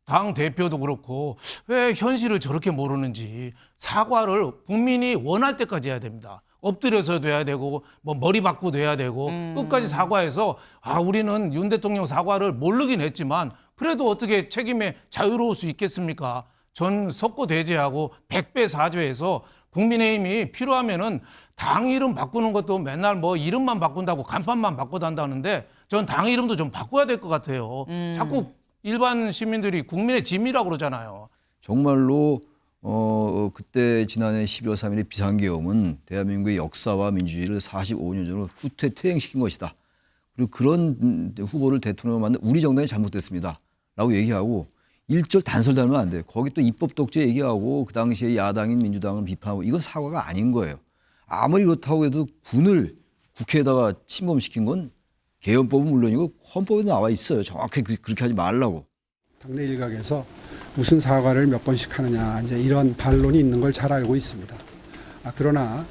당 대표도 그렇고 왜 현실을 저렇게 모르는지 사과를 국민이 원할 때까지 해야 됩니다. 엎드려서도 해야 되고 뭐 머리 받고도 해야 되고 끝까지 사과해서 우리는 윤 대통령 사과를 모르긴 했지만 그래도 어떻게 책임에 자유로울 수 있겠습니까? 전 석고대죄하고 100배 사죄해서 국민의힘이 필요하면은 당 이름 바꾸는 것도 맨날 뭐 이름만 바꾼다고 간판만 바꿔단다는데 전 당 이름도 좀 바꿔야 될 것 같아요. 자꾸 일반 시민들이 국민의 짐이라고 그러잖아요. 정말로 그때 지난해 12월 3일의 비상계엄은 대한민국의 역사와 민주주의를 45년 전으로 후퇴 퇴행시킨 것이다. 그리고 그런 후보를 대통령으로 만든 우리 정당이 잘못됐습니다. 라고 얘기하고 일절 단설 달면 안 돼요. 거기 또 입법 독재 얘기하고 그 당시에 야당인 민주당을 비판하고 이건 사과가 아닌 거예요. 아무리 그렇다고 해도 군을 국회에다가 침범시킨 건 개헌법은 물론이고 헌법에도 나와 있어요. 정확히 그렇게 하지 말라고. 당내 일각에서 무슨 사과를 몇 번씩 하느냐 이제 이런 반론이 있는 걸 잘 알고 있습니다. 그러나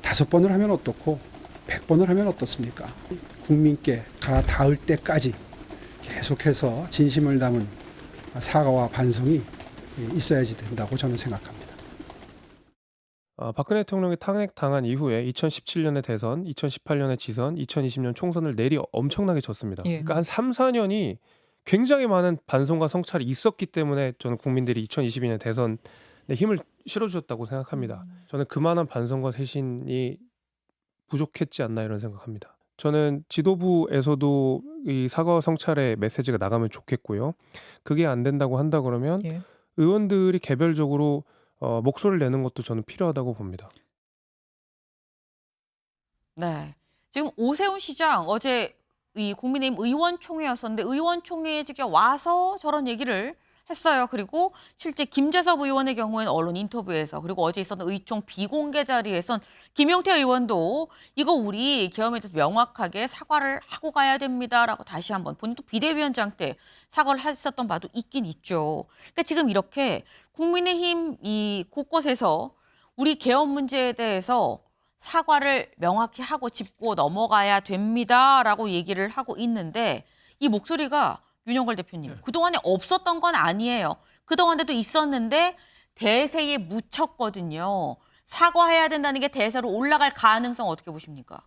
5번을 하면 어떻고 100번을 하면 어떻습니까? 국민께 가 닿을 때까지 계속해서 진심을 담은 사과와 반성이 있어야지 된다고 저는 생각합니다. 박근혜 대통령이 탄핵당한 이후에 2017년에 대선, 2018년에 지선, 2020년 총선을 내리 엄청나게 졌습니다. 예. 그러니까 한 3, 4년이 굉장히 많은 반성과 성찰이 있었기 때문에 저는 국민들이 2022년 대선에 힘을 실어주셨다고 생각합니다. 저는 그만한 반성과 쇄신이 부족했지 않나 이런 생각합니다. 저는 지도부에서도 이 사과와 성찰의 메시지가 나가면 좋겠고요. 그게 안 된다고 한다 그러면 예. 의원들이 개별적으로 목소리를 내는 것도 저는 필요하다고 봅니다. 네. 지금 오세훈 시장 어제 이 국민의힘 의원총회였었는데 의원총회에 직접 와서 저런 얘기를 했어요. 그리고 실제 김재섭 의원의 경우에는 언론 인터뷰에서 그리고 어제 있었던 의총 비공개 자리에선 김용태 의원도 이거 우리 계엄에 대해서 명확하게 사과를 하고 가야 됩니다라고 다시 한번 본인도 비대위원장 때 사과를 했었던 바도 있긴 있죠. 그러니까 지금 이렇게 국민의힘 이 곳곳에서 우리 계엄 문제에 대해서 사과를 명확히 하고 짚고 넘어가야 됩니다라고 얘기를 하고 있는데 이 목소리가 윤영걸 대표님 그동안에 없었던 건 아니에요. 그동안에도 있었는데 대세에 묻혔거든요. 사과해야 된다는 게 대세로 올라갈 가능성 어떻게 보십니까?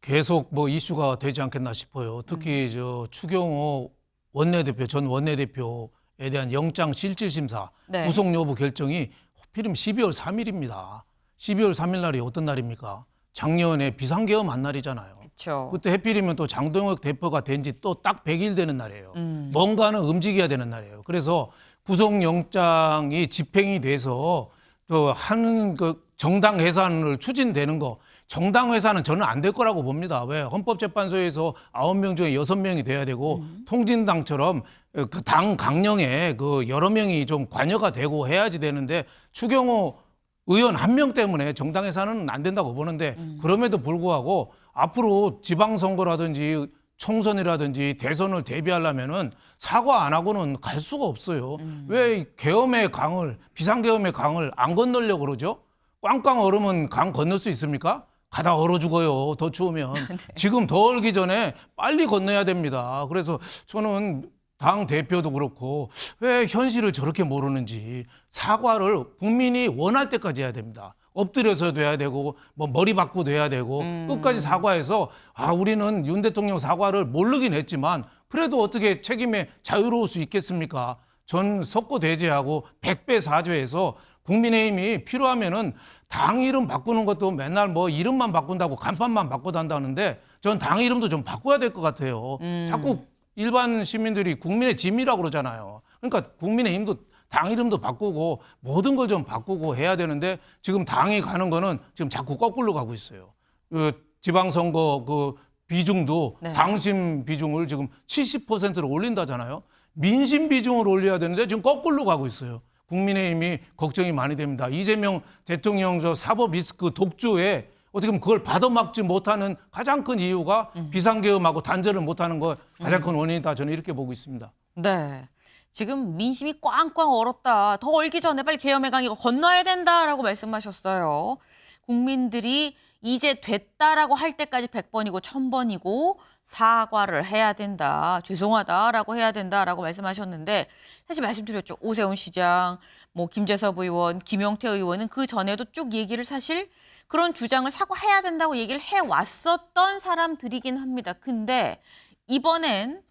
계속 뭐 이슈가 되지 않겠나 싶어요. 특히 저 추경호 원내대표 전 원내대표에 대한 영장 실질심사 네. 구속 여부 결정이 하필이면 12월 3일입니다. 12월 3일 날이 어떤 날입니까? 작년에 비상계엄 한 날이잖아요. 그렇죠. 그때 하필이면 또 장동혁 대표가 된 지 또 딱 100일 되는 날이에요. 뭔가는 움직여야 되는 날이에요. 그래서 구속영장이 집행이 돼서 또 하는 그 정당 해산을 추진되는 거 정당 해산은 저는 안 될 거라고 봅니다. 왜? 헌법재판소에서 9명 중에 6명이 돼야 되고 통진당처럼 그 당 강령에 그 여러 명이 좀 관여가 되고 해야지 되는데 추경호 의원 한 명 때문에 정당 해산은 안 된다고 보는데 그럼에도 불구하고 앞으로 지방선거라든지 총선이라든지 대선을 대비하려면은 사과 안 하고는 갈 수가 없어요. 왜 계엄의 강을 비상계엄의 강을 안 건너려고 그러죠? 꽝꽝 얼으면 강 건널 수 있습니까? 가다 얼어 죽어요. 더 추우면. 지금 더 얼기 전에 빨리 건너야 됩니다. 그래서 저는 당 대표도 그렇고 왜 현실을 저렇게 모르는지 사과를 국민이 원할 때까지 해야 됩니다. 엎드려서도 해야 되고 뭐 머리 받고도 해야 되고 끝까지 사과해서 우리는 윤 대통령 사과를 모르긴 했지만 그래도 어떻게 책임에 자유로울 수 있겠습니까? 전 석고대죄하고 100배 사죄해서 국민의힘이 필요하면은 당 이름 바꾸는 것도 맨날 뭐 이름만 바꾼다고 간판만 바꿔단다는데 전 당 이름도 좀 바꿔야 될 것 같아요. 자꾸 일반 시민들이 국민의 짐이라고 그러잖아요. 그러니까 국민의힘도 당 이름도 바꾸고 모든 걸 좀 바꾸고 해야 되는데 지금 당이 가는 거는 지금 자꾸 거꾸로 가고 있어요. 그 지방선거 그 비중도 네. 당심 비중을 지금 70%로 올린다잖아요. 민심 비중을 올려야 되는데 지금 거꾸로 가고 있어요. 국민의힘이 걱정이 많이 됩니다. 이재명 대통령 저 사법 리스크 독주에 어떻게 보면 그걸 받아막지 못하는 가장 큰 이유가 비상계엄하고 단절을 못하는 거 가장 큰 원인이다. 저는 이렇게 보고 있습니다. 네. 지금 민심이 꽝꽝 얼었다. 더 얼기 전에 빨리 계엄의 강 이거 건너야 된다라고 말씀하셨어요. 국민들이 이제 됐다라고 할 때까지 100번이고 1000번이고 사과를 해야 된다. 죄송하다라고 해야 된다라고 말씀하셨는데 사실 말씀드렸죠. 오세훈 시장, 뭐 김재섭 의원, 김용태 의원은 그 전에도 쭉 얘기를 사실 그런 주장을 사과해야 된다고 얘기를 해왔었던 사람들이긴 합니다. 근데 이번엔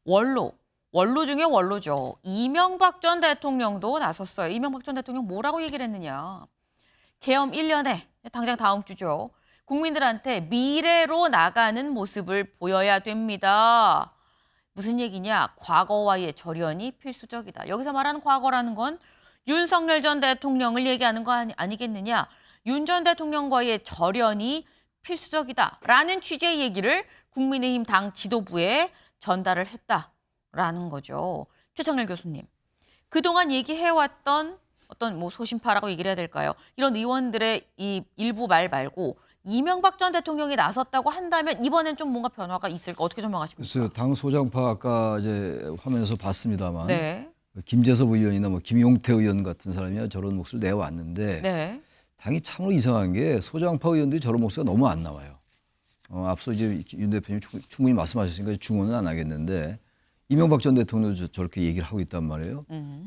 원로 중에 원로죠. 이명박 전 대통령도 나섰어요. 이명박 전 대통령 뭐라고 얘기를 했느냐. 계엄 1년에 당장 다음 주죠. 국민들한테 미래로 나가는 모습을 보여야 됩니다. 무슨 얘기냐? 과거와의 절연이 필수적이다. 여기서 말하는 과거라는 건 윤석열 전 대통령을 얘기하는 거 아니겠느냐? 윤 전 대통령과의 절연이 필수적이다라는 취지의 얘기를 국민의힘 당 지도부에 전달을 했다라는 거죠. 최창렬 교수님, 그동안 얘기해왔던 어떤 뭐 소신파라고 얘기를 해야 될까요? 이런 의원들의 이 일부 말 말고 이명박 전 대통령이 나섰다고 한다면 이번엔 좀 뭔가 변화가 있을까? 어떻게 전망하십니까? 그래서 당 소장파 아까 이제 화면에서 봤습니다만 네. 김재섭 의원이나 뭐 김용태 의원 같은 사람이 저런 목소리를 내왔는데 네. 당이 참으로 이상한 게 소장파 의원들이 저런 목소리가 너무 안 나와요. 앞서 이제 윤 대표님 충분히 말씀하셨으니까 중언은 안 하겠는데 이명박 전 대통령도 저렇게 얘기를 하고 있단 말이에요.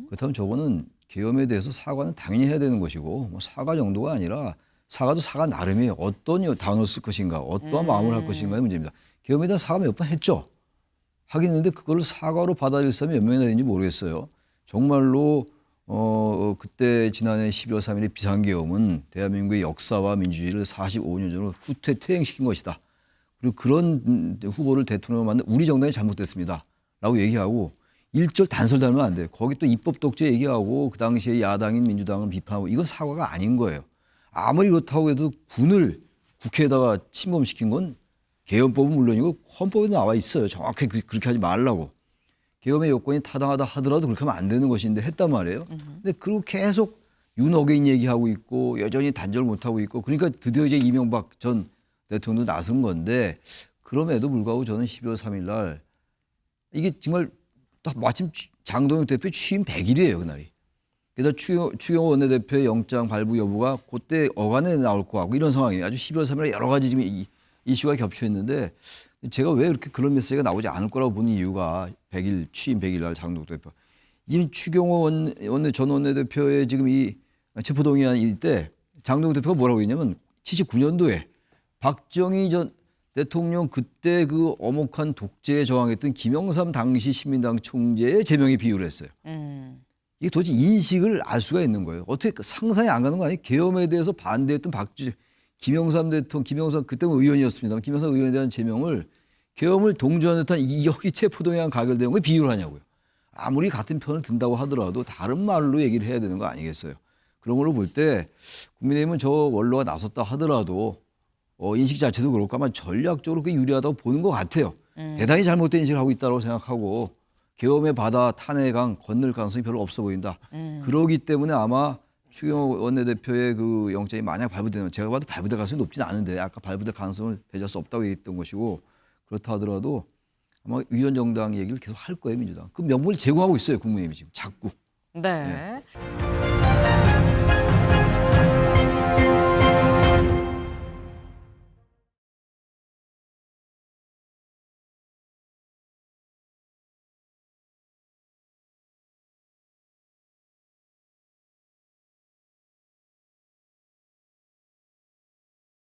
그렇다면 저거는 계엄에 대해서 사과는 당연히 해야 되는 것이고 뭐 사과 정도가 아니라 사과도 사과 나름이에요. 어떤 단어를 쓸 것인가, 어떠한 마음을 할 것인가의 문제입니다. 계엄에 대한 사과 몇 번 했죠. 하긴 했는데 그걸 사과로 받아들일 사람이 몇 명이나 되는지 모르겠어요. 정말로 그때 지난해 12월 3일의 비상계엄은 대한민국의 역사와 민주주의를 45년 전으로 후퇴 퇴행시킨 것이다. 그리고 그런 후보를 대통령으로 만든 우리 정당이 잘못됐습니다. 라고 얘기하고 일절 단설 달면 안 돼요. 거기 또 입법 독재 얘기하고 그 당시에 야당인 민주당을 비판하고 이건 사과가 아닌 거예요. 아무리 그렇다고 해도 군을 국회에다가 침범시킨 건 계엄법은 물론이고 헌법에 나와 있어요. 정확히 그렇게 하지 말라고. 계엄의 요건이 타당하다 하더라도 그렇게 하면 안 되는 것인데 했단 말이에요. 근데 그리고 계속 윤어게인 얘기하고 있고 여전히 단절 못하고 있고 그러니까 드디어 이제 이명박 전 대통령도 나선 건데 그럼에도 불구하고 저는 12월 3일 날 이게 정말 딱 마침 장동영 대표 취임 100일이에요, 그날이. 그래서 추경호 원내대표의 영장 발부 여부가 그때 어간에 나올 거 같고 이런 상황이에요. 아주 12월 3일 여러 가지 지금 이슈가 겹쳐있는데 제가 왜 그렇게 그런 메시지가 나오지 않을 거라고 보는 이유가 100일, 취임 100일 날 장동영 대표. 이미 추경호 전 원내대표의 지금 이 체포동의안 때 장동영 대표가 뭐라고 했냐면 79년도에 박정희 전 대통령 그때 그 엄혹한 독재에 저항했던 김영삼 당시 신민당 총재의 제명에 비유를 했어요. 이게 도대체 인식을 알 수가 있는 거예요. 어떻게 상상이 안 가는 거 아니에요? 계엄에 대해서 반대했던 김영삼 대통령, 김영삼 그때 의원이었습니다. 김영삼 의원에 대한 제명을 계엄을 동조하는 듯한 여기 체포동의안 가결된 거에 비유를 하냐고요. 아무리 같은 편을 든다고 하더라도 다른 말로 얘기를 해야 되는 거 아니겠어요? 그런 걸로 볼 때 국민의힘은 저 원로가 나섰다 하더라도 인식 자체도 그렇고 아마 전략적으로 그게 유리하다고 보는 것 같아요. 대단히 잘못된 인식을 하고 있다고 생각하고 계엄의 바다 탄핵강 건널 가능성이 별로 없어 보인다. 그러기 때문에 아마 추경호 원내대표의 그 영장이 만약 발부되면 제가 봐도 발부될 가능성이 높지는 않은데 아까 발부될 가능성을 배제할 수 없다고 얘기했던 것이고 그렇다 하더라도 아마 위원정당 얘기를 계속 할 거예요, 민주당. 그 명분을 제공하고 있어요, 국민의힘이 지금 자꾸. 네.